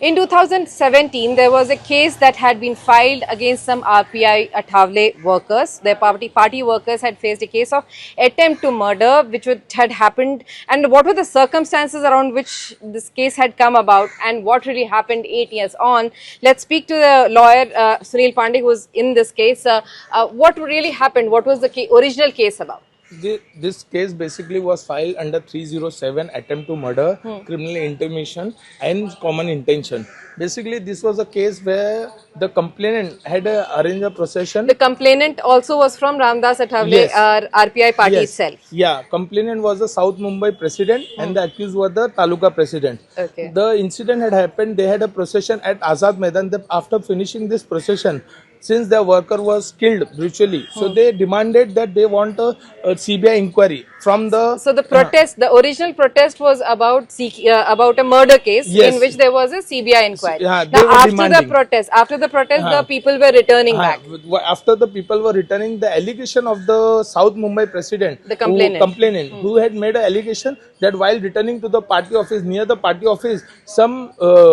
In 2017, there was a case that had been filed against some RPI Athawale workers. Their party workers had faced a case of attempt to murder, which had happened. And what were the circumstances around which this case had come about, and what really happened 8 years on? Let's speak to the lawyer Sunil Pandey, who was in this case. What really happened? What was the original case about? This case basically was filed under 307 attempt to murder, criminal intimidation and common intention. Basically, this was a case where the complainant had arranged a procession. The complainant also was from Ramdas Athawale, Yes. RPI party Yes. itself. Yeah, complainant was the South Mumbai President and the accused were the Taluka President. Okay. The incident had happened, they had a procession at Azad Maidan. After finishing this procession, since their worker was killed brutally, so they demanded that they want a CBI inquiry from the... So the protest, the original protest was about a murder case, Yes. in which there was a CBI inquiry. Yeah, they now were after demanding. the protest, the people were returning back. After the people were returning, the allegation of the South Mumbai President, The complainant. who had made an allegation that while returning to the party office, near the party office, some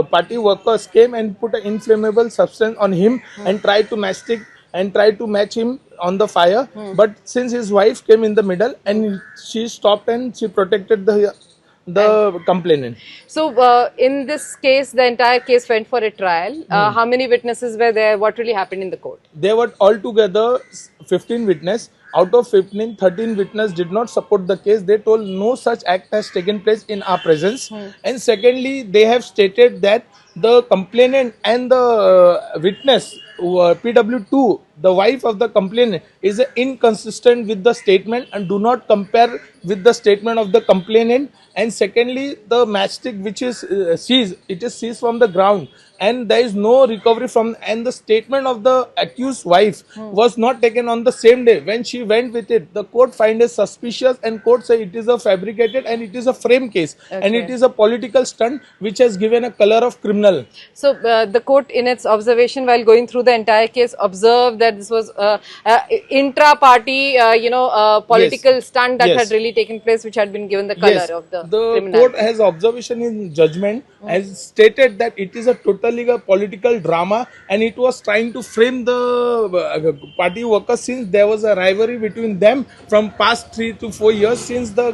party workers came and put an inflammable substance on him and tried to match him on the fire. But since his wife came in the middle and she stopped and she protected the complainant. So in this case, the entire case went for a trial. How many witnesses were there? What really happened in the court? There were altogether 15 witnesses. Out of 15, 13 witnesses did not support the case. They told no such act has taken place in our presence. And secondly, they have stated that the complainant and the witness, PW2, the wife of the complainant, is inconsistent with the statement and do not compare with the statement of the complainant. And secondly, the matchstick which is seized, it is seized from the ground and there is no recovery from, and the statement of the accused wife was not taken on the same day. When she went with it, the court find it suspicious and court say it is a fabricated and it is a frame case and it is a political stunt which has given a color of criminal. So the court, in its observation while going through the entire case, observed that this was intra-party, political stunt that had really taken place, which had been given the color of the criminal. Court has observation in judgment has stated that it is a totally a political drama and it was trying to frame the party workers since there was a rivalry between them from past 3 to 4 years since the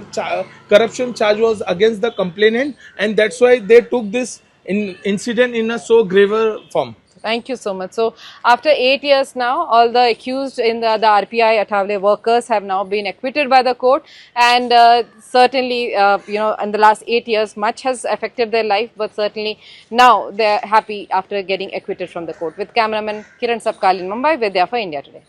corruption charge was against the complainant, and that's why they took this incident in a so graver form. Thank you so much. So, after 8 years now, all the accused in the RPI Athawale workers have now been acquitted by the court, and certainly, in the last 8 years, much has affected their life, but certainly now they are happy after getting acquitted from the court. With cameraman Kiran Sapkal in Mumbai, Vidya for India Today.